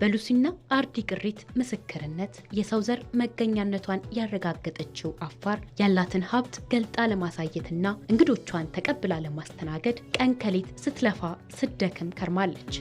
በሉሲና አርዲ ቅሪት ምስክርነት የሰው ዘር መገኛነቷን ያረጋገጠችው አፋር ያላትን ሀብት ገልጣ ለማሳየትና እንግዶቿን ተቀብላ ለማስተናገድ ቀን ከሌት ስትለፋ ስትደክም ከርማለች።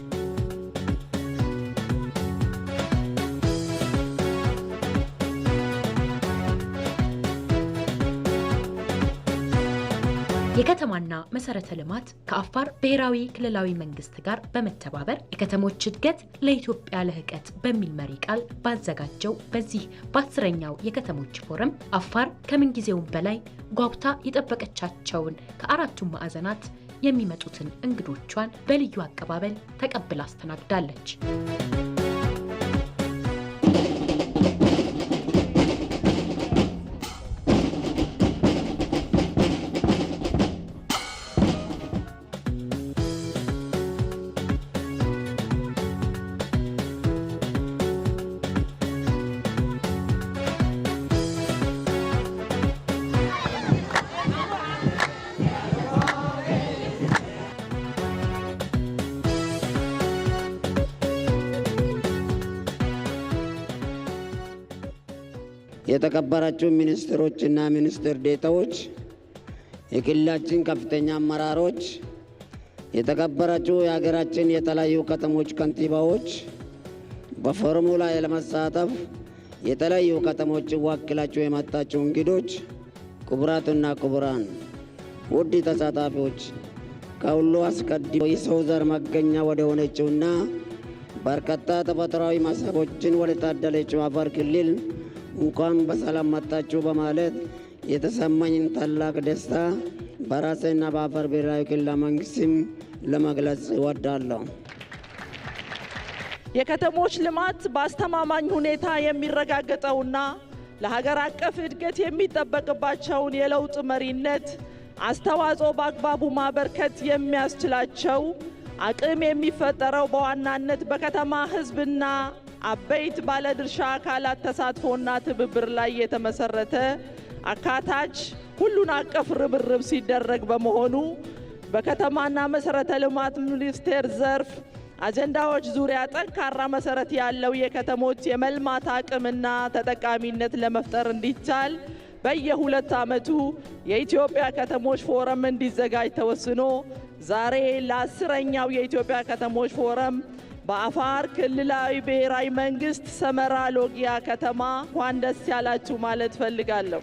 የከተማና መሰረተ ልማት ከአፋር ብሔራዊ ክልላዊ መንግስት ጋር በመተባበር የከተሞች እድገት ለኢትዮጵያ ለህቀት በሚል መሪ ቃል ባዘጋጀው በዚህ በ10ኛው የከተሞች ፎረም አፋር ከምን ጊዜውም በላይ ጓጉታ የጠበቀቻቸውን ከአራቱም ማዕዘናት የሚመጡትን እንግዶቿን በልዩ አቀባበል ተቀብላ አስተናግዳለች። የተከበራችሁ ሚኒስትሮችና ሚኒስትር ዴታዎች፣ የክልላችን ከፍተኛ አመራሮች፣ የተከበራችሁ የሀገራችን የተለያዩ ከተሞች ከንቲባዎች፣ በፎረሙ ላይ ለመሳተፍ የተለያዩ ከተሞችን ወክላችሁ የመጣችሁ እንግዶች፣ ክቡራትና ክቡራን ውድ ተሳታፊዎች፣ ከሁሉ አስቀድሞ የሰው ዘር መገኛ ወደ ሆነችውና በርካታ ተፈጥሯዊ መስህቦችን ወደ ታደለችው አፋር ክልል እንኳን በሰላም መጣችሁ በማለት የተሰማኝን ታላቅ ደስታ በራሴና በአፋር ብሔራዊ ክልላዊ መንግስትም ለመግለጽ እወዳለሁ። የከተሞች ልማት በአስተማማኝ ሁኔታ የሚረጋገጠውና ለሀገር አቀፍ እድገት የሚጠበቅባቸውን የለውጥ መሪነት አስተዋጽኦ በአግባቡ ማበርከት የሚያስችላቸው አቅም የሚፈጠረው በዋናነት በከተማ ህዝብና አበይት ባለድርሻ አካላት ተሳትፎና ትብብር ላይ የተመሰረተ አካታች ሁሉን አቀፍ ርብርብ ሲደረግ በመሆኑ በከተማና መሰረተ ልማት ሚኒስቴር ዘርፍ አጀንዳዎች ዙሪያ ጠንካራ መሰረት ያለው የከተሞች የመልማት አቅምና ተጠቃሚነት ለመፍጠር እንዲቻል በየ2 ዓመቱ የኢትዮጵያ ከተሞች ፎረም እንዲዘጋጅ ተወስኖ ዛሬ ለ10ኛው የኢትዮጵያ ከተሞች ፎረም በአፋር ክልላዊ ብሔራዊ መንግስት ሰመራ ሎጊያ ከተማ እንኳን ደስ ያላችሁ ማለት ፈልጋለሁ።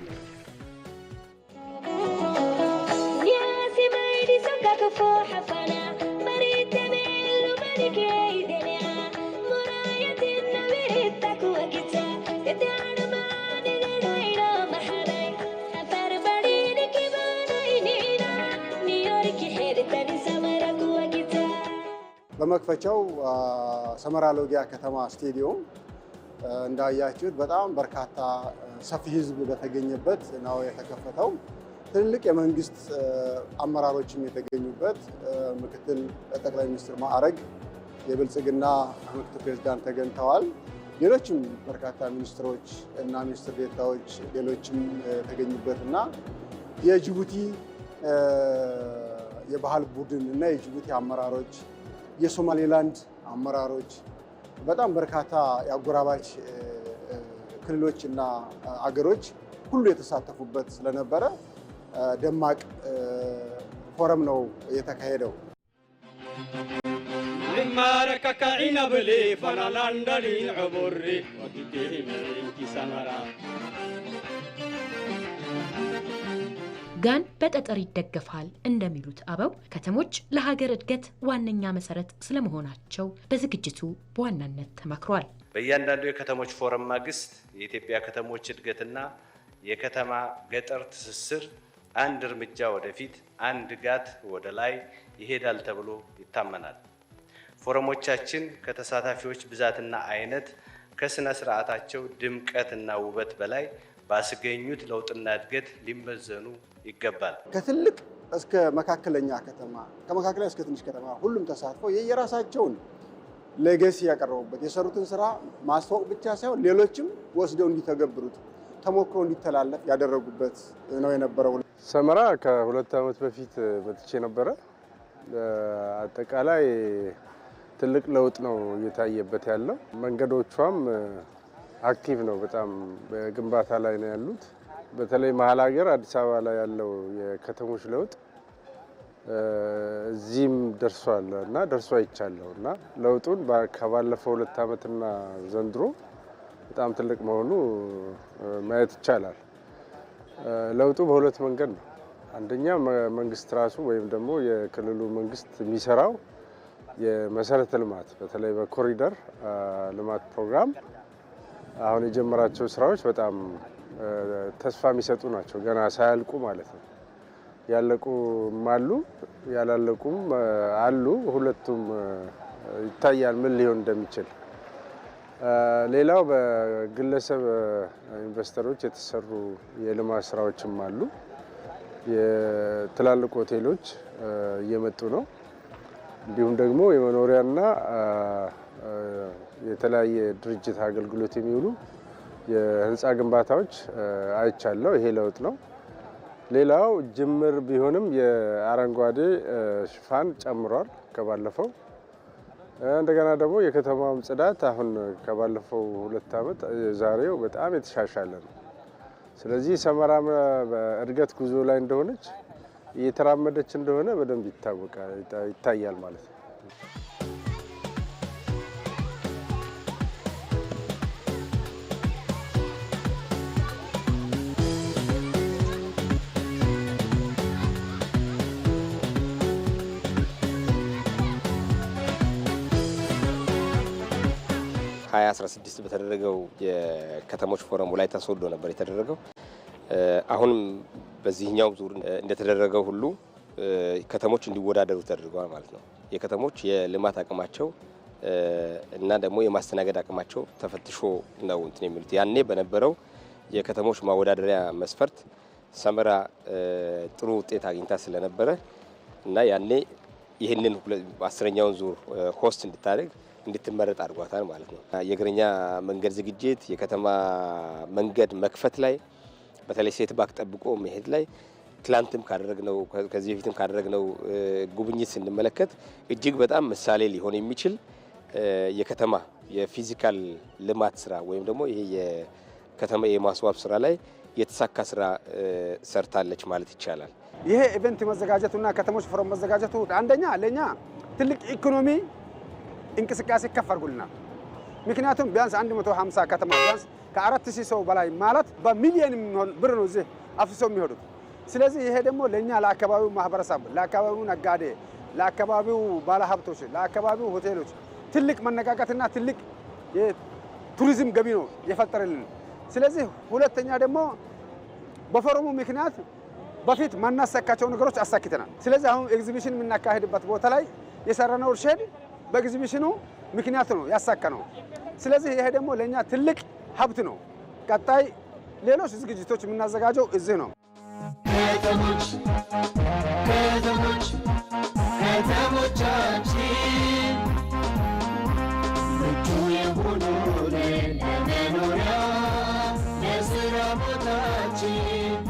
በመክፈቻው ሰመራ ሎጊያ ከተማ ስቴዲየም እንዳያችሁት በጣም በርካታ ሰፊ ህዝብ በተገኘበት ነው የተከፈተው። ትልልቅ የመንግስት አመራሮችም የተገኙበት ምክትል ጠቅላይ ሚኒስትር ማዕረግ የብልጽግና ምክትል ፕሬዝዳንት ተገኝተዋል። ሌሎችም በርካታ ሚኒስትሮች እና ሚኒስትር ዴታዎች ሌሎችም የተገኙበትና የጅቡቲ የባህል ቡድን እና የጅቡቲ አመራሮች የሶማሌላንድ አመራሮች በጣም በርካታ የአጎራባች ክልሎችና አገሮች ሁሉ የተሳተፉበት ስለነበረ ደማቅ ፎረም ነው የተካሄደው። ጋን በጠጠር ይደገፋል እንደሚሉት አበው ከተሞች ለሀገር እድገት ዋነኛ መሰረት ስለመሆናቸው በዝግጅቱ በዋናነት ተመክሯል። በእያንዳንዱ የከተሞች ፎረም ማግስት የኢትዮጵያ ከተሞች እድገትና የከተማ ገጠር ትስስር አንድ እርምጃ ወደፊት አንድ ጋት ወደ ላይ ይሄዳል ተብሎ ይታመናል። ፎረሞቻችን ከተሳታፊዎች ብዛትና አይነት ከስነ ስርዓታቸው ድምቀትና ውበት በላይ ባስገኙት ለውጥና እድገት ሊመዘኑ ይገባል። ከትልቅ እስከ መካከለኛ ከተማ ከመካከለኛ እስከ ትንሽ ከተማ ሁሉም ተሳትፎ የየራሳቸውን ሌጋሲ ያቀረቡበት የሰሩትን ስራ ማስተዋወቅ ብቻ ሳይሆን ሌሎችም ወስደው እንዲተገብሩት ተሞክሮ እንዲተላለፍ ያደረጉበት ነው የነበረው። ሰመራ ከ2 ዓመት በፊት መጥቼ ነበረ። አጠቃላይ ትልቅ ለውጥ ነው እየታየበት ያለው። መንገዶቿም አክቲቭ ነው፣ በጣም በግንባታ ላይ ነው ያሉት። በተለይ መሀል ሀገር አዲስ አበባ ላይ ያለው የከተሞች ለውጥ እዚህም ደርሷል እና ደርሶ አይቻለሁ እና ለውጡን ከባለፈው 2 ዓመትና ዘንድሮ በጣም ትልቅ መሆኑ ማየት ይቻላል። ለውጡ በሁለት መንገድ ነው። አንደኛ መንግስት ራሱ ወይም ደግሞ የክልሉ መንግስት የሚሰራው የመሰረተ ልማት በተለይ በኮሪደር ልማት ፕሮግራም አሁን የጀመራቸው ስራዎች በጣም ተስፋ የሚሰጡ ናቸው። ገና ሳያልቁ ማለት ነው። ያለቁም አሉ ያላለቁም አሉ። ሁለቱም ይታያል ምን ሊሆን እንደሚችል። ሌላው በግለሰብ ኢንቨስተሮች የተሰሩ የልማት ስራዎችም አሉ። የትላልቅ ሆቴሎች እየመጡ ነው። እንዲሁም ደግሞ የመኖሪያና የተለያየ ድርጅት አገልግሎት የሚውሉ የህንፃ ግንባታዎች አይቻለሁ። ይሄ ለውጥ ነው። ሌላው ጅምር ቢሆንም የአረንጓዴ ሽፋን ጨምሯል ከባለፈው። እንደገና ደግሞ የከተማውም ጽዳት አሁን ከባለፈው 2 ዓመት ዛሬው በጣም የተሻሻለ ነው። ስለዚህ ሰመራ በእድገት ጉዞ ላይ እንደሆነች እየተራመደች እንደሆነ በደንብ ይታያል ማለት ነው። የ2016 በተደረገው የከተሞች ፎረም ላይ ተሶዶ ነበር የተደረገው። አሁንም በዚህኛው ዙር እንደተደረገው ሁሉ ከተሞች እንዲወዳደሩ ተደርገዋል ማለት ነው። የከተሞች የልማት አቅማቸው እና ደግሞ የማስተናገድ አቅማቸው ተፈትሾ ነው እንትን የሚሉት። ያኔ በነበረው የከተሞች ማወዳደሪያ መስፈርት ሰመራ ጥሩ ውጤት አግኝታ ስለነበረ እና ያኔ ይህንን 10ኛውን ዙር ሆስት እንድትመረጥ አድርጓታል ማለት ነው። የእግረኛ መንገድ ዝግጅት፣ የከተማ መንገድ መክፈት ላይ በተለይ ሴት ባክ ጠብቆ መሄድ ላይ ትላንትም ካደረግነው ከዚህ በፊትም ካደረግነው ጉብኝት ስንመለከት እጅግ በጣም ምሳሌ ሊሆን የሚችል የከተማ የፊዚካል ልማት ስራ ወይም ደግሞ ይሄ የከተማ የማስዋብ ስራ ላይ የተሳካ ስራ ሰርታለች ማለት ይቻላል። ይሄ ኢቨንት መዘጋጀቱና ከተሞች ፎረም መዘጋጀቱ አንደኛ ለኛ ትልቅ ኢኮኖሚ እንቅስቃሴ ከፍ አድርጎልናል። ምክንያቱም ቢያንስ 150 ከተማ ቢያንስ ከ4000 ሰው በላይ ማለት በሚሊዮን ብር ነው እዚህ አፍሰው የሚሄዱት። ስለዚህ ይሄ ደግሞ ለኛ ለአካባቢው ማህበረሰብ፣ ለአካባቢው ነጋዴ፣ ለአካባቢው ባለሀብቶች፣ ለአካባቢው ሆቴሎች ትልቅ መነቃቃትና ትልቅ የቱሪዝም ገቢ ነው የፈጠረልን። ስለዚህ ሁለተኛ ደግሞ በፎረሙ ምክንያት በፊት ማናሳካቸው ነገሮች አሳክተናል። ስለዚህ አሁን ኤግዚቢሽን የምናካሄድበት ቦታ ላይ የሰራነው ሼድ በኤግዚቢሽኑ ምክንያት ነው ያሳካነው። ስለዚህ ይሄ ደግሞ ለኛ ትልቅ ሀብት ነው። ቀጣይ ሌሎች ዝግጅቶች የምናዘጋጀው እዚህ ነው። ከተሞቻችን ምቹ የሆኑልን ለመኖሪያ ለስራ ቦታችን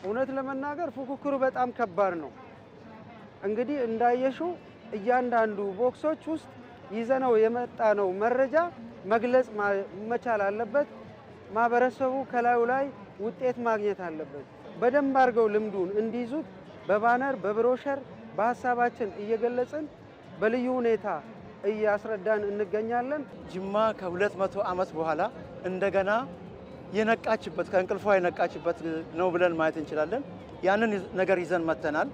እውነት ለመናገር ፉክክሩ በጣም ከባድ ነው። እንግዲህ እንዳየሽው እያንዳንዱ ቦክሶች ውስጥ ይዘነው የመጣነው መረጃ መግለጽ መቻል አለበት። ማህበረሰቡ ከላዩ ላይ ውጤት ማግኘት አለበት። በደንብ አድርገው ልምዱን እንዲይዙት በባነር በብሮሸር በሀሳባችን እየገለጽን በልዩ ሁኔታ እያስረዳን እንገኛለን። ጅማ ከ200 ዓመት በኋላ እንደገና የነቃችበት ከእንቅልፏ የነቃችበት ነው ብለን ማየት እንችላለን። ያንን ነገር ይዘን መተናል።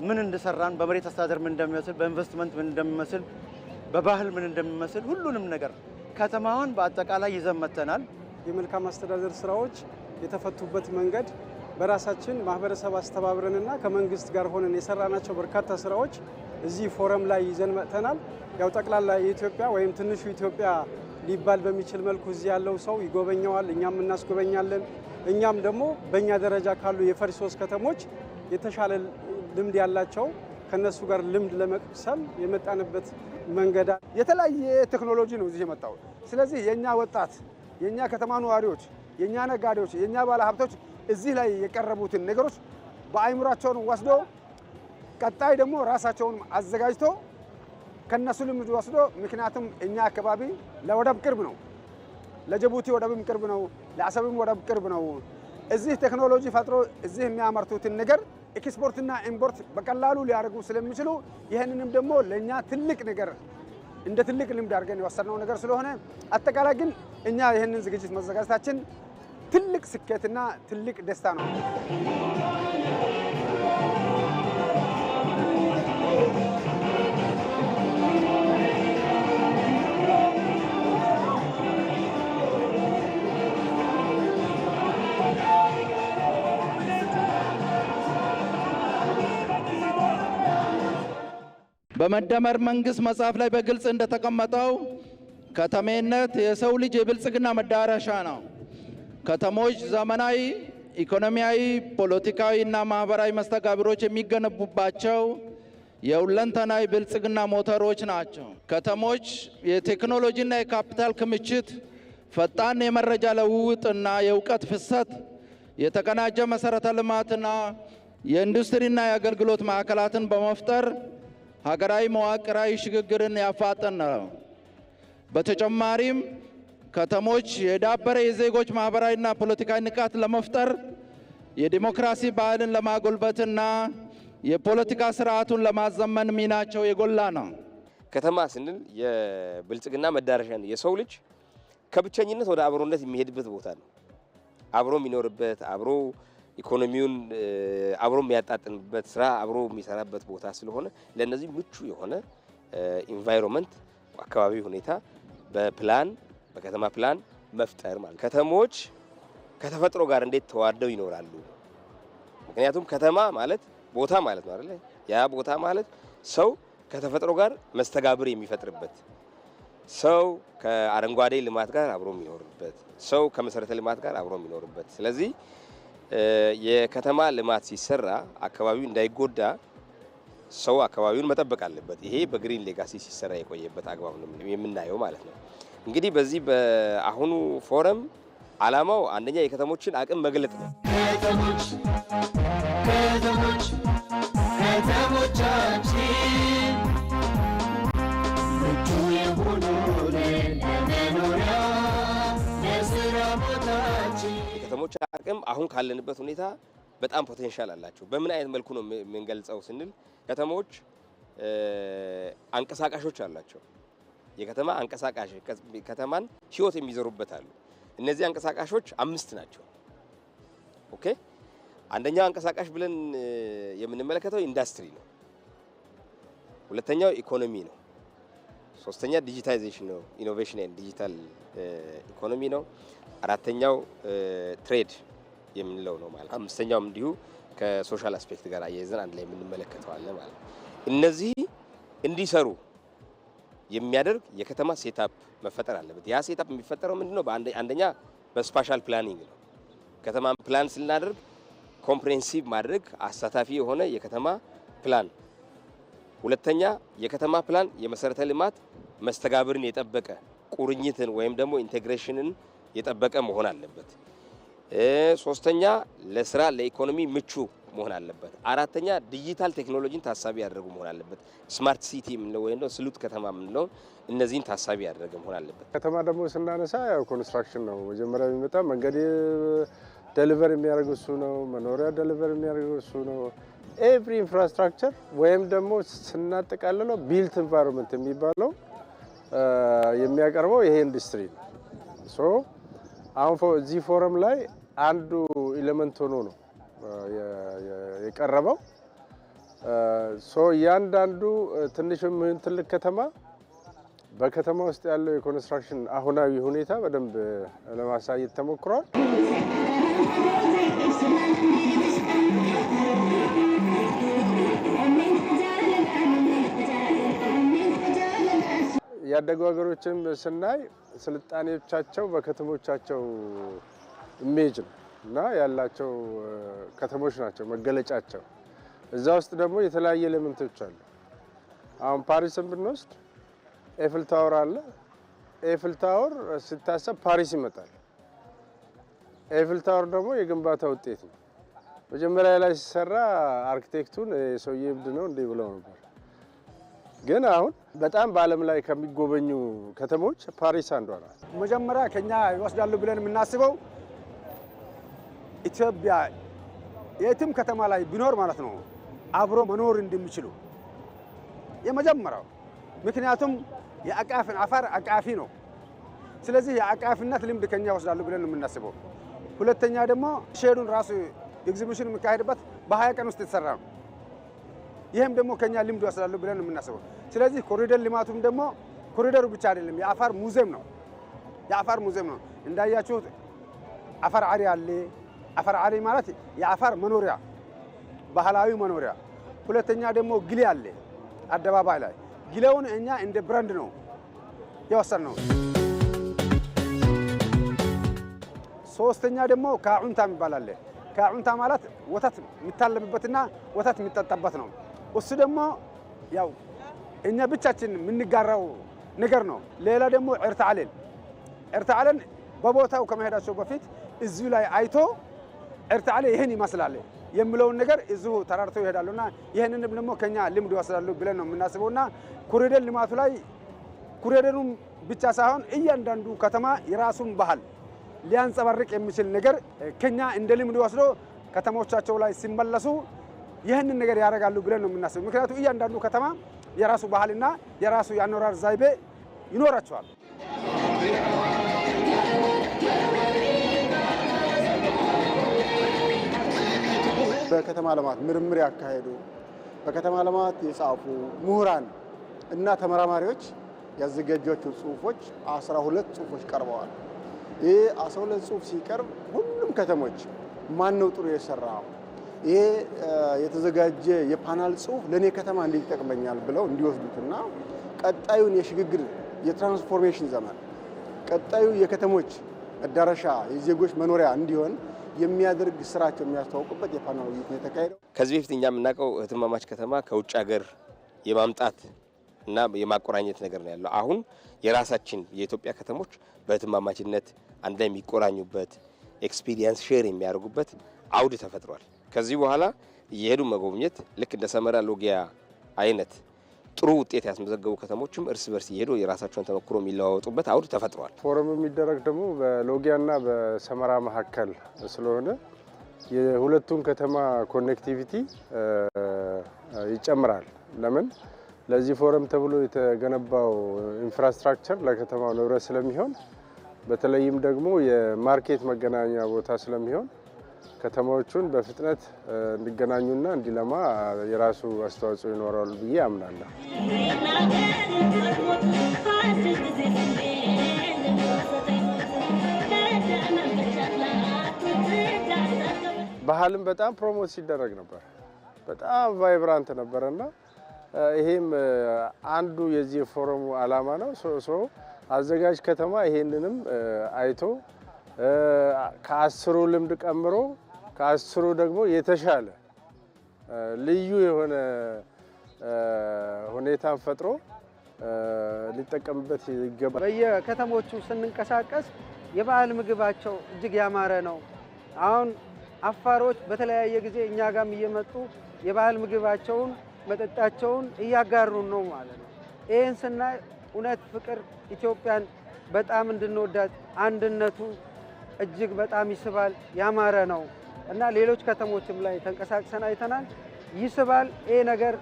ምን እንደሰራን በመሬት አስተዳደር ምን እንደሚመስል፣ በኢንቨስትመንት ምን እንደሚመስል፣ በባህል ምን እንደሚመስል ሁሉንም ነገር ከተማዋን በአጠቃላይ ይዘን መተናል። የመልካም አስተዳደር ስራዎች የተፈቱበት መንገድ በራሳችን ማህበረሰብ አስተባብረንና ከመንግስት ጋር ሆነን የሰራናቸው በርካታ ስራዎች እዚህ ፎረም ላይ ይዘን መጥተናል። ያው ጠቅላላ የኢትዮጵያ ወይም ትንሹ ኢትዮጵያ ሊባል በሚችል መልኩ እዚህ ያለው ሰው ይጎበኘዋል፣ እኛም እናስጎበኛለን። እኛም ደግሞ በእኛ ደረጃ ካሉ የፈሪሶስ ከተሞች የተሻለ ልምድ ያላቸው ከነሱ ጋር ልምድ ለመቅሰም የመጣንበት መንገድ የተለያየ ቴክኖሎጂ ነው እዚህ የመጣው። ስለዚህ የኛ ወጣት የኛ ከተማ ነዋሪዎች የኛ ነጋዴዎች የኛ ባለሀብቶች እዚህ ላይ የቀረቡትን ነገሮች በአይምሯቸው ወስዶ ቀጣይ ደግሞ ራሳቸውን አዘጋጅቶ ከነሱ ልምድ ወስዶ ምክንያቱም እኛ አካባቢ ለወደብ ቅርብ ነው፣ ለጅቡቲ ወደብም ቅርብ ነው፣ ለአሰብም ወደብ ቅርብ ነው። እዚህ ቴክኖሎጂ ፈጥሮ እዚህ የሚያመርቱትን ነገር ኤክስፖርትና ኢምፖርት በቀላሉ ሊያደርጉ ስለሚችሉ ይህንንም ደግሞ ለእኛ ትልቅ ነገር እንደ ትልቅ ልምድ አድርገን የወሰድነው ነገር ስለሆነ አጠቃላይ ግን እኛ ይህንን ዝግጅት መዘጋጀታችን ትልቅ ስኬትና ትልቅ ደስታ ነው። በመደመር መንግስት መጽሐፍ ላይ በግልጽ እንደተቀመጠው ከተሜነት የሰው ልጅ የብልጽግና መዳረሻ ነው። ከተሞች ዘመናዊ ኢኮኖሚያዊ፣ ፖለቲካዊ እና ማህበራዊ መስተጋብሮች የሚገነቡባቸው የሁለንተናዊ ብልጽግና ሞተሮች ናቸው። ከተሞች የቴክኖሎጂና የካፒታል ክምችት፣ ፈጣን የመረጃ ልውውጥና የእውቀት ፍሰት፣ የተቀናጀ መሰረተ ልማትና የኢንዱስትሪና የአገልግሎት ማዕከላትን በመፍጠር ሀገራዊ መዋቅራዊ ሽግግርን ያፋጥናል። በተጨማሪም ከተሞች የዳበረ የዜጎች ማህበራዊና ፖለቲካዊ ንቃት ለመፍጠር የዲሞክራሲ ባህልን ለማጎልበትና የፖለቲካ ስርዓቱን ለማዘመን ሚናቸው የጎላ ነው። ከተማ ስንል የብልጽግና መዳረሻ ነው። የሰው ልጅ ከብቸኝነት ወደ አብሮነት የሚሄድበት ቦታ ነው። አብሮ የሚኖርበት፣ አብሮ ኢኮኖሚውን አብሮ የሚያጣጥንበት፣ ስራ አብሮ የሚሰራበት ቦታ ስለሆነ ለነዚህ ምቹ የሆነ ኢንቫይሮንመንት አካባቢ ሁኔታ በፕላን በከተማ ፕላን መፍጠር ማለት። ከተሞች ከተፈጥሮ ጋር እንዴት ተዋደው ይኖራሉ? ምክንያቱም ከተማ ማለት ቦታ ማለት ነው አይደል? ያ ቦታ ማለት ሰው ከተፈጥሮ ጋር መስተጋብር የሚፈጥርበት፣ ሰው ከአረንጓዴ ልማት ጋር አብሮ የሚኖርበት፣ ሰው ከመሰረተ ልማት ጋር አብሮ የሚኖርበት። ስለዚህ የከተማ ልማት ሲሰራ አካባቢው እንዳይጎዳ ሰው አካባቢውን መጠበቅ አለበት። ይሄ በግሪን ሌጋሲ ሲሰራ የቆየበት አግባብ ነው የምናየው ማለት ነው። እንግዲህ በዚህ በአሁኑ ፎረም ዓላማው አንደኛ የከተሞችን አቅም መግለጥ ነው። ከተሞቻችን ምቹ የሆኑ ለመኖሪያ ለስራ ቦታችን። የከተሞች አቅም አሁን ካለንበት ሁኔታ በጣም ፖቴንሻል አላቸው። በምን አይነት መልኩ ነው የምንገልጸው ስንል ከተሞች አንቀሳቃሾች አላቸው። የከተማ አንቀሳቃሽ ከተማን ህይወት የሚዘሩበት አሉ። እነዚህ አንቀሳቃሾች 5 ናቸው። ኦኬ፣ አንደኛው አንቀሳቃሽ ብለን የምንመለከተው ኢንዱስትሪ ነው። ሁለተኛው ኢኮኖሚ ነው። ሶስተኛ ዲጂታይዜሽን ነው፣ ኢኖቬሽን ኤንድ ዲጂታል ኢኮኖሚ ነው። አራተኛው ትሬድ የምንለው ነው ማለት። አምስተኛውም እንዲሁ ከሶሻል አስፔክት ጋር አያይዘን አንድ ላይ የምንመለከተዋለን ማለት ነው። እነዚህ እንዲሰሩ የሚያደርግ የከተማ ሴታፕ መፈጠር አለበት። ያ ሴታፕ የሚፈጠረው ምንድነው? አንደኛ በስፓሻል ፕላኒንግ ነው። ከተማ ፕላን ስናደርግ ኮምፕሬሄንሲቭ ማድረግ አሳታፊ የሆነ የከተማ ፕላን። ሁለተኛ የከተማ ፕላን የመሰረተ ልማት መስተጋብርን የጠበቀ ቁርኝትን ወይም ደግሞ ኢንቴግሬሽንን የጠበቀ መሆን አለበት። ሶስተኛ ለስራ ለኢኮኖሚ ምቹ መሆን አለበት። አራተኛ ዲጂታል ቴክኖሎጂን ታሳቢ ያደረጉ መሆን አለበት። ስማርት ሲቲ የምንለው ወይም ደግሞ ስሉት ከተማ የምንለው እነዚህን ታሳቢ ያደረገ መሆን አለበት። ከተማ ደግሞ ስናነሳ ያው ኮንስትራክሽን ነው መጀመሪያ የሚመጣ። መንገድ ደሊቨር የሚያደርገው እሱ ነው። መኖሪያ ደሊቨር የሚያደርገው እሱ ነው። ኤቭሪ ኢንፍራስትራክቸር ወይም ደግሞ ስናጠቃልለው ቢልት ኢንቫይሮንመንት የሚባለው የሚያቀርበው ይሄ ኢንዱስትሪ ነው። ሶ አሁን እዚህ ፎረም ላይ አንዱ ኤሌመንት ሆኖ ነው የቀረበው። ሶ እያንዳንዱ ትንሽም ይሁን ትልቅ ከተማ በከተማ ውስጥ ያለው የኮንስትራክሽን አሁናዊ ሁኔታ በደንብ ለማሳየት ተሞክሯል። ያደጉ ሀገሮችን ስናይ ስልጣኔዎቻቸው በከተሞቻቸው ኢሜጅ ነው እና ያላቸው ከተሞች ናቸው መገለጫቸው። እዛ ውስጥ ደግሞ የተለያየ ኤሌመንቶች አሉ። አሁን ፓሪስን ብንወስድ ኤፍል ታወር አለ። ኤፍል ታወር ሲታሰብ ፓሪስ ይመጣል። ኤፍል ታወር ደግሞ የግንባታ ውጤት ነው። መጀመሪያ ላይ ሲሰራ አርኪቴክቱን ሰውዬ እብድ ነው እንዴ ብለው ነበር። ግን አሁን በጣም በዓለም ላይ ከሚጎበኙ ከተሞች ፓሪስ አንዷ ናት። መጀመሪያ ከኛ ይወስዳሉ ብለን የምናስበው ኢትዮጵያ የትም ከተማ ላይ ቢኖር ማለት ነው አብሮ መኖር እንደሚችሉ የመጀመሪያው። ምክንያቱም የአቃፊን አፋር አቃፊ ነው። ስለዚህ የአቃፊነት ልምድ ከኛ ይወስዳሉ ብለን የምናስበው። ሁለተኛ ደግሞ ሼዱን ራሱ ኤግዚቢሽን የሚካሄድበት በ20 ቀን ውስጥ የተሰራ ነው። ይህም ደግሞ ከኛ ልምድ ይወስዳሉ ብለን የምናስበው። ስለዚህ ኮሪደር ልማቱም ደግሞ ኮሪደሩ ብቻ አይደለም፣ የአፋር ሙዚየም ነው። የአፋር ሙዚየም ነው። እንዳያችሁት አፋር ዓሊ አለ። አፋር ዓሊ ማለት የአፋር መኖሪያ ባህላዊ መኖሪያ። ሁለተኛ ደግሞ ግሌ አለ አደባባይ ላይ። ግሌውን እኛ እንደ ብራንድ ነው የወሰድነው። ሶስተኛ ደግሞ ካዑንታ የሚባል አለ። ካዑንታ ማለት ወተት የሚታለብበትና ወተት የሚጠጣበት ነው። እሱ ደግሞ ያው እኛ ብቻችን የምንጋራው ነገር ነው። ሌላ ደግሞ ኤርታሌን በቦታው ከመሄዳቸው በፊት እዚሁ ላይ አይቶ ኤርታሌ ይህን ይመስላል የሚለውን ነገር እዚሁ ተራርተው ይሄዳሉና ይህንንም ደግሞ ከኛ ልምድ ይወስዳሉ ብለን ነው የምናስበውና ኮሪደር ልማቱ ላይ ኮሪደሩም ብቻ ሳይሆን እያንዳንዱ ከተማ የራሱን ባህል ሊያንጸባርቅ የሚችል ነገር ከኛ እንደ ልምድ ወስዶ ከተሞቻቸው ላይ ሲመለሱ ይህንን ነገር ያደርጋሉ ብለን ነው የምናስበው። ምክንያቱም እያንዳንዱ ከተማ የራሱ ባህልና የራሱ የአኗኗር ዘይቤ ይኖራቸዋል። በከተማ ልማት ምርምር ያካሄዱ በከተማ ልማት የጻፉ ምሁራን እና ተመራማሪዎች ያዘጋጇቸው ጽሁፎች 12 ጽሁፎች ቀርበዋል። ይህ 12 ጽሁፍ ሲቀርብ ሁሉም ከተሞች ማን ነው ጥሩ የሰራው፣ ይሄ የተዘጋጀ የፓናል ጽሁፍ ለኔ ከተማ እንዴት ይጠቅመኛል ብለው እንዲወስዱትና ቀጣዩን የሽግግር የትራንስፎርሜሽን ዘመን ቀጣዩ የከተሞች መዳረሻ የዜጎች መኖሪያ እንዲሆን የሚያደርግ ስራቸው የሚያስተዋውቁበት የፓናል ውይይት ነው የተካሄደው። ከዚህ በፊት እኛ የምናውቀው እህትማማች ከተማ ከውጭ ሀገር የማምጣት እና የማቆራኘት ነገር ነው ያለው። አሁን የራሳችን የኢትዮጵያ ከተሞች በእህትማማችነት አንድ ላይ የሚቆራኙበት ኤክስፒሪየንስ ሼር የሚያደርጉበት አውድ ተፈጥሯል። ከዚህ በኋላ እየሄዱ መጎብኘት ልክ እንደ ሰመራ ሎጊያ አይነት ጥሩ ውጤት ያስመዘገቡ ከተሞችም እርስ በርስ እየሄዱ የራሳቸውን ተሞክሮ የሚለዋወጡበት አውድ ተፈጥሯል። ፎረም የሚደረግ ደግሞ በሎጊያና በሰመራ መካከል ስለሆነ የሁለቱን ከተማ ኮኔክቲቪቲ ይጨምራል። ለምን ለዚህ ፎረም ተብሎ የተገነባው ኢንፍራስትራክቸር ለከተማው ንብረት ስለሚሆን፣ በተለይም ደግሞ የማርኬት መገናኛ ቦታ ስለሚሆን ከተማዎቹን በፍጥነት እንዲገናኙና እንዲለማ የራሱ አስተዋጽኦ ይኖራል ብዬ አምናለሁ። ባህልም በጣም ፕሮሞት ሲደረግ ነበር። በጣም ቫይብራንት ነበረና ይሄም አንዱ የዚህ ፎረሙ ዓላማ ነው። አዘጋጅ ከተማ ይሄንንም አይቶ ከ10 ልምድ ቀምሮ ከ10 ደግሞ የተሻለ ልዩ የሆነ ሁኔታን ፈጥሮ ሊጠቀምበት ይገባል። በየከተሞቹ ስንንቀሳቀስ የባህል ምግባቸው እጅግ ያማረ ነው። አሁን አፋሮች በተለያየ ጊዜ እኛ ጋርም እየመጡ የባህል ምግባቸውን መጠጣቸውን እያጋሩን ነው ማለት ነው። ይህን ስናይ እውነት ፍቅር ኢትዮጵያን በጣም እንድንወዳት አንድነቱ እጅግ በጣም ይስባል፣ ያማረ ነው እና ሌሎች ከተሞችም ላይ ተንቀሳቅሰን አይተናል። ይስባል። ይሄ ነገር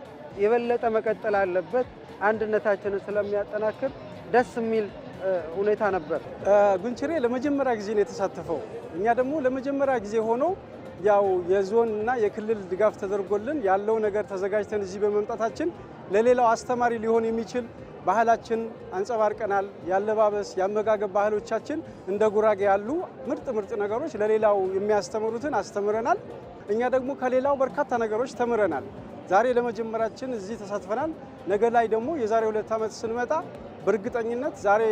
የበለጠ መቀጠል አለበት። አንድነታችንን ስለሚያጠናክር ደስ የሚል ሁኔታ ነበር። ጉንችሬ ለመጀመሪያ ጊዜ ነው የተሳተፈው። እኛ ደግሞ ለመጀመሪያ ጊዜ ሆኖ ያው የዞን እና የክልል ድጋፍ ተደርጎልን ያለው ነገር ተዘጋጅተን እዚህ በመምጣታችን ለሌላው አስተማሪ ሊሆን የሚችል ባህላችን አንጸባርቀናል። ያለባበስ፣ ያመጋገብ ባህሎቻችን እንደ ጉራጌ ያሉ ምርጥ ነገሮች ለሌላው የሚያስተምሩትን አስተምረናል። እኛ ደግሞ ከሌላው በርካታ ነገሮች ተምረናል። ዛሬ ለመጀመሪያችን እዚህ ተሳትፈናል። ነገ ላይ ደግሞ የዛሬ 2 ዓመት ስንመጣ በእርግጠኝነት ዛሬ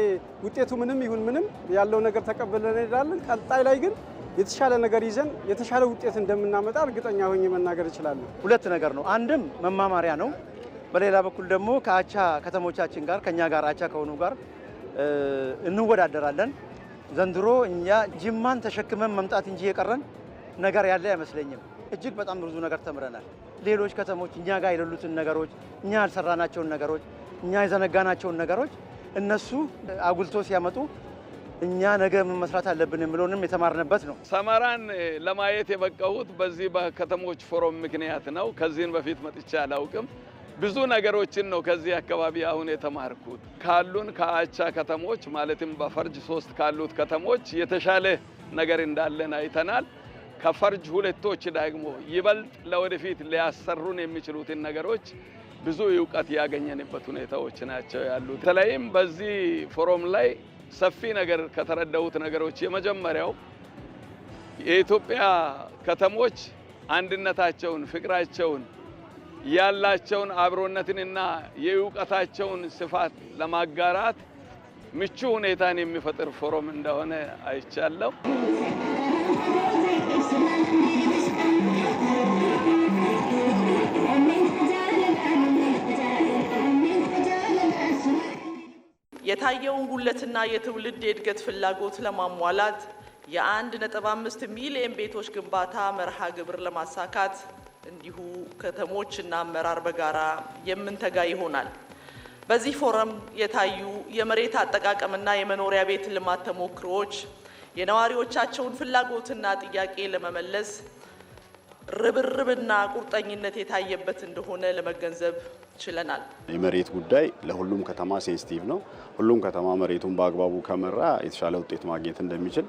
ውጤቱ ምንም ይሁን ምንም ያለው ነገር ተቀብለን እንሄዳለን። ቀጣይ ላይ ግን የተሻለ ነገር ይዘን የተሻለ ውጤት እንደምናመጣ እርግጠኛ ሆኜ መናገር እችላለሁ። ሁለት ነገር ነው። አንድም መማማሪያ ነው። በሌላ በኩል ደግሞ ከአቻ ከተሞቻችን ጋር ከኛ ጋር አቻ ከሆኑ ጋር እንወዳደራለን። ዘንድሮ እኛ ጅማን ተሸክመን መምጣት እንጂ የቀረን ነገር ያለ አይመስለኝም። እጅግ በጣም ብዙ ነገር ተምረናል። ሌሎች ከተሞች እኛ ጋር የሌሉትን ነገሮች፣ እኛ ያልሰራናቸውን ነገሮች፣ እኛ የዘነጋናቸውን ነገሮች እነሱ አጉልቶ ሲያመጡ እኛ ነገ ምን መስራት አለብን የሚለውንም የተማርንበት ነው። ሰመራን ለማየት የበቃሁት በዚህ በከተሞች ፎረም ምክንያት ነው። ከዚህን በፊት መጥቼ አላውቅም። ብዙ ነገሮችን ነው ከዚህ አካባቢ አሁን የተማርኩት። ካሉን ከአቻ ከተሞች ማለትም በፈርጅ 3 ካሉት ከተሞች የተሻለ ነገር እንዳለን አይተናል። ከፈርጅ ሁለቶች ደግሞ ይበልጥ ለወደፊት ሊያሰሩን የሚችሉትን ነገሮች ብዙ እውቀት ያገኘንበት ሁኔታዎች ናቸው ያሉት። በተለይም በዚህ ፎረም ላይ ሰፊ ነገር ከተረዳሁት ነገሮች የመጀመሪያው የኢትዮጵያ ከተሞች አንድነታቸውን፣ ፍቅራቸውን፣ ያላቸውን አብሮነትንና የእውቀታቸውን ስፋት ለማጋራት ምቹ ሁኔታን የሚፈጥር ፎረም እንደሆነ አይቻለሁ። የታየውን ጉለትና የትውልድ የእድገት ፍላጎት ለማሟላት የ1.5 ሚሊዮን ቤቶች ግንባታ መርሃ ግብር ለማሳካት እንዲሁ ከተሞችና አመራር በጋራ የምንተጋ ይሆናል። በዚህ ፎረም የታዩ የመሬት አጠቃቀምና የመኖሪያ ቤት ልማት ተሞክሮዎች የነዋሪዎቻቸውን ፍላጎትና ጥያቄ ለመመለስ ርብርብና ቁርጠኝነት የታየበት እንደሆነ ለመገንዘብ ችለናል። የመሬት ጉዳይ ለሁሉም ከተማ ሴንሲቲቭ ነው። ሁሉም ከተማ መሬቱን በአግባቡ ከመራ የተሻለ ውጤት ማግኘት እንደሚችል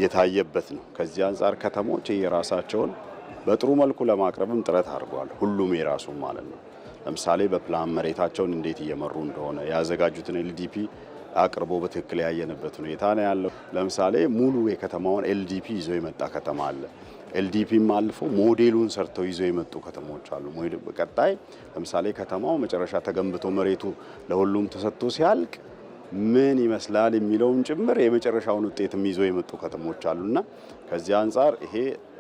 የታየበት ነው። ከዚህ አንጻር ከተሞች የራሳቸውን በጥሩ መልኩ ለማቅረብም ጥረት አድርገዋል። ሁሉም የራሱ ማለት ነው። ለምሳሌ በፕላን መሬታቸውን እንዴት እየመሩ እንደሆነ ያዘጋጁትን ኤልዲፒ አቅርቦ በትክክል ያየንበት ሁኔታ ነው ያለው። ለምሳሌ ሙሉ የከተማውን ኤልዲፒ ይዞ የመጣ ከተማ አለ። ኤልዲፒም አልፎ ሞዴሉን ሰርተው ይዞ የመጡ ከተሞች አሉ። በቀጣይ ለምሳሌ ከተማው መጨረሻ ተገንብቶ መሬቱ ለሁሉም ተሰጥቶ ሲያልቅ ምን ይመስላል የሚለውን ጭምር የመጨረሻውን ውጤትም ይዞ የመጡ ከተሞች አሉና ከዚህ አንጻር ይሄ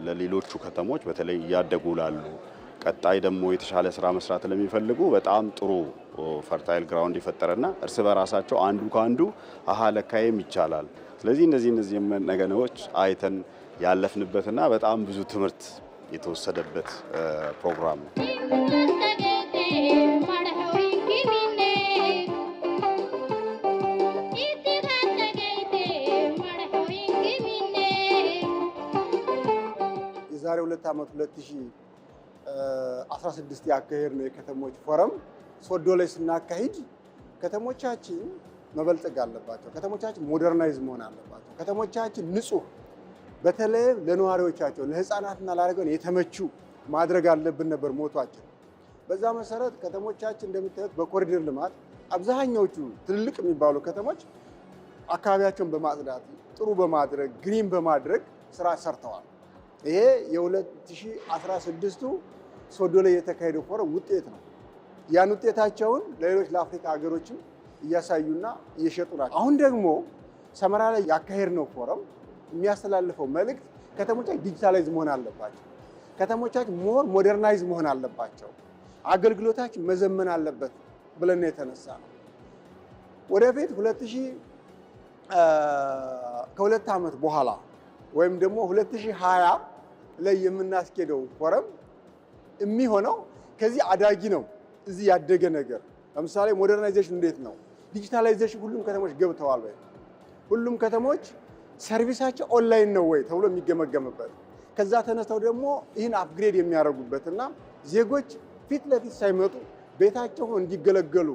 ለሌሎቹ ከተሞች በተለይ እያደጉ ላሉ ቀጣይ ደግሞ የተሻለ ስራ መስራት ለሚፈልጉ በጣም ጥሩ ፈርታይል ግራውንድ ይፈጠረና እርስ በራሳቸው አንዱ ካንዱ ለካይም ይቻላል። ስለዚህ እነዚህ ነገሮች አይተን ያለፍንበትና በጣም ብዙ ትምህርት የተወሰደበት ፕሮግራም ነው። የዛሬ 2 ዓመት 2016 ያካሄድ ነው የከተሞች ፎረም ሶዶ ላይ ስናካሂድ ከተሞቻችን መበልጸግ አለባቸው፣ ከተሞቻችን ሞደርናይዝ መሆን አለባቸው፣ ከተሞቻችን ንጹህ በተለይ ለነዋሪዎቻቸው ለህፃናትና ለአረጋውያን የተመቹ ማድረግ አለብን ነበር ሞቷችን። በዛ መሰረት ከተሞቻችን እንደምታዩት በኮሪደር ልማት አብዛኛዎቹ ትልልቅ የሚባሉ ከተሞች አካባቢያቸውን በማጽዳት ጥሩ በማድረግ ግሪን በማድረግ ስራ ሰርተዋል። ይሄ የ2016ቱ ሶዶ ላይ የተካሄደው ፎረም ውጤት ነው። ያን ውጤታቸውን ለሌሎች ለአፍሪካ ሀገሮችም እያሳዩና እየሸጡ ናቸው። አሁን ደግሞ ሰመራ ላይ ያካሄድነው ፎረም የሚያስተላልፈው መልእክት ከተሞቻችን ዲጂታላይዝ መሆን አለባቸው፣ ከተሞቻችን ሞር ሞደርናይዝ መሆን አለባቸው፣ አገልግሎታችን መዘመን አለበት ብለን የተነሳ ነው። ወደፊት ከሁለት ዓመት በኋላ ወይም ደግሞ 2020 ላይ የምናስኬደው ፎረም የሚሆነው ከዚህ አዳጊ ነው እዚህ ያደገ ነገር። ለምሳሌ ሞደርናይዜሽን እንዴት ነው? ዲጂታላይዜሽን ሁሉም ከተሞች ገብተዋል ወይ? ሁሉም ከተሞች ሰርቪሳቸው ኦንላይን ነው ወይ ተብሎ የሚገመገምበት፣ ከዛ ተነስተው ደግሞ ይህን አፕግሬድ የሚያደርጉበትና ዜጎች ፊት ለፊት ሳይመጡ ቤታቸው እንዲገለገሉ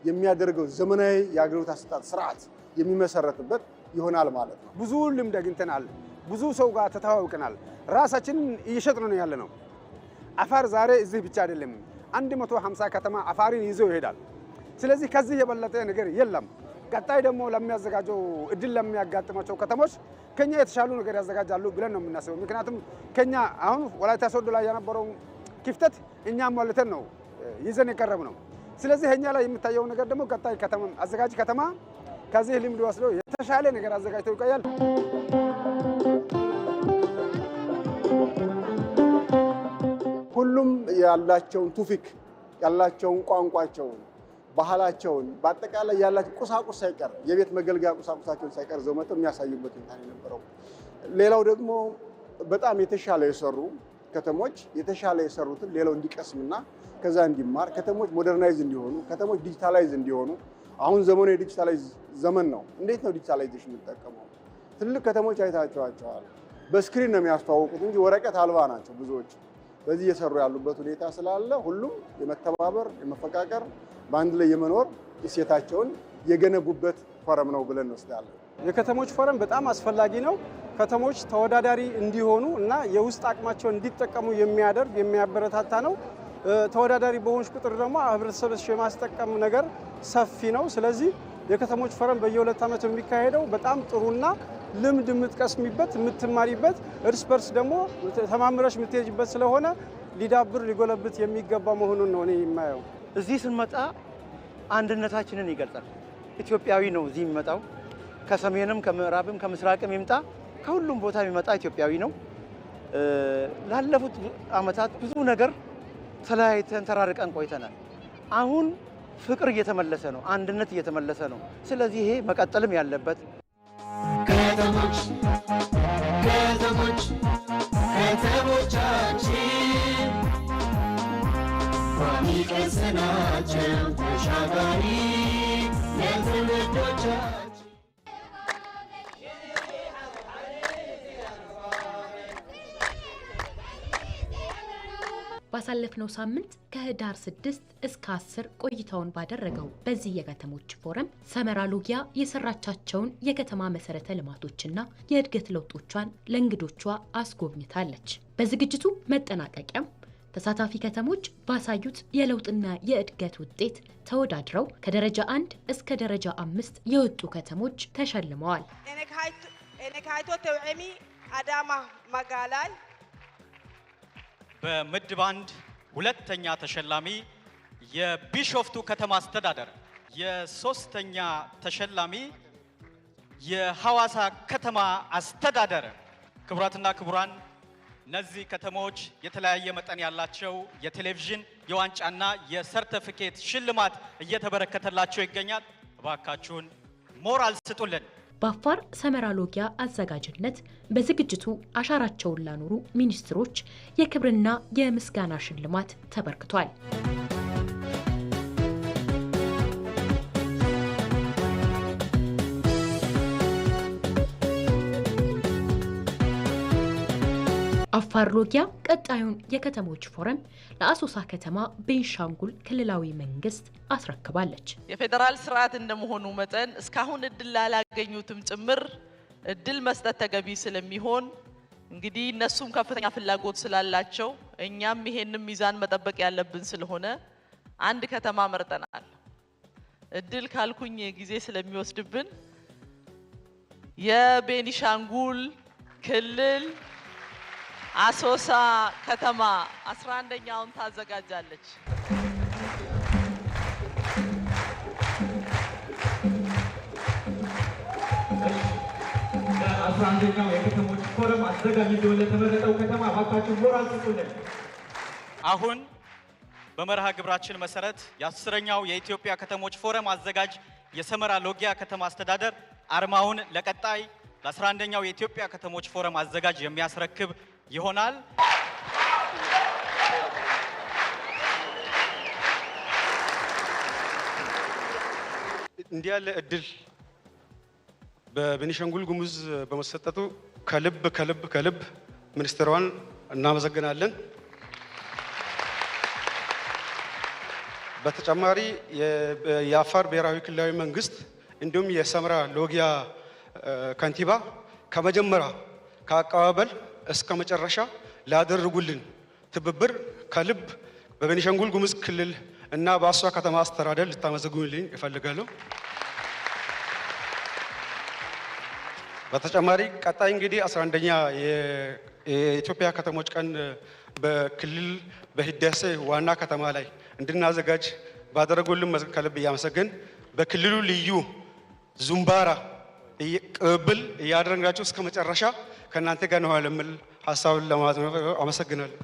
የሚያደርገው ዘመናዊ የአገልግሎት አሰጣጥ ስርዓት የሚመሰረትበት ይሆናል ማለት ነው። ብዙ ልምድ አግኝተናል። ብዙ ሰው ጋር ተተዋውቀናል። ራሳችንን እየሸጥን ነው ያለ ነው። አፋር ዛሬ እዚህ ብቻ አይደለም፣ 150 ከተማ አፋርን ይዘው ይሄዳል። ስለዚህ ከዚህ የበለጠ ነገር የለም። ቀጣይ ደግሞ ለሚያዘጋጀው እድል ለሚያጋጥማቸው ከተሞች ከኛ የተሻሉ ነገር ያዘጋጃሉ ብለን ነው የምናስበው። ምክንያቱም ከኛ አሁን ወላይታ ሶዶ ላይ የነበረው ክፍተት እኛ ሞልተን ነው ይዘን የቀረብ ነው። ስለዚህ እኛ ላይ የሚታየው ነገር ደግሞ ቀጣይ ከተማ አዘጋጅ ከተማ ከዚህ ልምድ ወስዶ የተሻለ ነገር አዘጋጅተው ይቆያል። ሁሉም ያላቸውን ቱፊክ ያላቸውን ቋንቋቸውን ባህላቸውን በአጠቃላይ ያላቸው ቁሳቁስ ሳይቀር የቤት መገልገያ ቁሳቁሳቸውን ሳይቀር ዘው መጥተው የሚያሳዩበት ሁኔታ ነው የነበረው። ሌላው ደግሞ በጣም የተሻለ የሰሩ ከተሞች የተሻለ የሰሩትን ሌላው እንዲቀስምና ከዛ እንዲማር ከተሞች ሞደርናይዝ እንዲሆኑ ከተሞች ዲጂታላይዝ እንዲሆኑ አሁን ዘመኑ የዲጂታላይዝ ዘመን ነው። እንዴት ነው ዲጂታላይዜሽን የምንጠቀመው? ትልቅ ከተሞች አይታቸዋል። በስክሪን ነው የሚያስተዋውቁት እንጂ ወረቀት አልባ ናቸው ብዙዎች። በዚህ እየሰሩ ያሉበት ሁኔታ ስላለ ሁሉም የመተባበር የመፈቃቀር በአንድ ላይ የመኖር እሴታቸውን የገነቡበት ፎረም ነው ብለን እንወስዳለን። የከተሞች ፎረም በጣም አስፈላጊ ነው። ከተሞች ተወዳዳሪ እንዲሆኑ እና የውስጥ አቅማቸውን እንዲጠቀሙ የሚያደርግ የሚያበረታታ ነው። ተወዳዳሪ በሆንሽ ቁጥር ደግሞ ህብረተሰብሽ የማስጠቀም ነገር ሰፊ ነው። ስለዚህ የከተሞች ፎረም በየ2 ዓመቱ የሚካሄደው በጣም ጥሩና ልምድ የምትቀስሚበት የምትማሪበት እርስ በርስ ደግሞ ተማምረሽ የምትሄጂበት ስለሆነ ሊዳብር ሊጎለብት የሚገባ መሆኑን ነው እኔ የማየው። እዚህ ስንመጣ አንድነታችንን ይገልጻል። ኢትዮጵያዊ ነው እዚህ የሚመጣው። ከሰሜንም ከምዕራብም ከምስራቅም ይምጣ ከሁሉም ቦታ የሚመጣ ኢትዮጵያዊ ነው። ላለፉት ዓመታት ብዙ ነገር ተለያይተን ተራርቀን ቆይተናል። አሁን ፍቅር እየተመለሰ ነው፣ አንድነት እየተመለሰ ነው። ስለዚህ ይሄ መቀጠልም ያለበት ከተሞች ከተሞቻችን ቋሚ ቅርስ ናቸው ተሻጋሪ ለትውልዶቻችን። ባሳለፍነው ሳምንት ከህዳር 6 እስከ 10 ቆይታውን ባደረገው በዚህ የከተሞች ፎረም ሰመራ ሎጊያ የሰራቻቸውን የከተማ መሰረተ ልማቶችና የእድገት ለውጦቿን ለእንግዶቿ አስጎብኝታለች። በዝግጅቱ መጠናቀቂያም ተሳታፊ ከተሞች ባሳዩት የለውጥና የእድገት ውጤት ተወዳድረው ከደረጃ 1 እስከ ደረጃ 5 የወጡ ከተሞች ተሸልመዋል። ኤነካይቶ ተውዒሚ አዳማ መጋላይ በምድብ 1 ሁለተኛ ተሸላሚ የቢሾፍቱ ከተማ አስተዳደር፣ የሶስተኛ ተሸላሚ የሐዋሳ ከተማ አስተዳደር። ክቡራትና ክቡራን እነዚህ ከተሞች የተለያየ መጠን ያላቸው የቴሌቪዥን የዋንጫና የሰርተፊኬት ሽልማት እየተበረከተላቸው ይገኛል። እባካችሁን ሞራል ስጡልን። በአፋር ሰመራ ሎጊያ አዘጋጅነት በዝግጅቱ አሻራቸውን ላኖሩ ሚኒስትሮች የክብርና የምስጋና ሽልማት ተበርክቷል። አፋር ሎጊያ ቀጣዩን የከተሞች ፎረም ለአሶሳ ከተማ ቤንሻንጉል ክልላዊ መንግስት አስረክባለች። የፌዴራል ስርዓት እንደመሆኑ መጠን እስካሁን እድል ላላገኙትም ጭምር እድል መስጠት ተገቢ ስለሚሆን እንግዲህ እነሱም ከፍተኛ ፍላጎት ስላላቸው እኛም ይሄንን ሚዛን መጠበቅ ያለብን ስለሆነ አንድ ከተማ መርጠናል። እድል ካልኩኝ ጊዜ ስለሚወስድብን የቤኒሻንጉል ክልል አሶሳ ከተማ 11ኛውን ታዘጋጃለች። ለ11ኛው የከተሞች ፎረም አዘጋጅቶ ለተመረጠው ከተማ እባካችሁ ሞራል ስጡልን። አሁን በመርሃ ግብራችን መሰረት የ10ኛው የኢትዮጵያ ከተሞች ፎረም አዘጋጅ የሰመራ ሎጊያ ከተማ አስተዳደር አርማውን ለቀጣይ ለ11ኛው የኢትዮጵያ ከተሞች ፎረም አዘጋጅ የሚያስረክብ ይሆናል። እንዲህ ያለ እድል በቤኒሻንጉል ጉሙዝ በመሰጠቱ ከልብ ሚኒስትሯን እናመሰግናለን። በተጨማሪ የአፋር ብሔራዊ ክልላዊ መንግስት እንዲሁም የሰመራ ሎጊያ ከንቲባ ከመጀመሪያ ከአቀባበል እስከ መጨረሻ ላደረጉልን ትብብር ከልብ በቤኒሻንጉል ጉሙዝ ክልል እና በአሶሳ ከተማ አስተዳደር ልታመሰግኑልኝ እፈልጋለሁ። በተጨማሪ ቀጣይ እንግዲህ 11ኛ የኢትዮጵያ ከተሞች ቀን በክልል በህዳሴ ዋና ከተማ ላይ እንድናዘጋጅ ባደረጉልን ከልብ እያመሰገን በክልሉ ልዩ ዙምባራ ቅብል እያደረግናቸው እስከ መጨረሻ ከእናንተ ጋር ነው ለምል ሀሳብን ለማለት ነው። አመሰግናለሁ።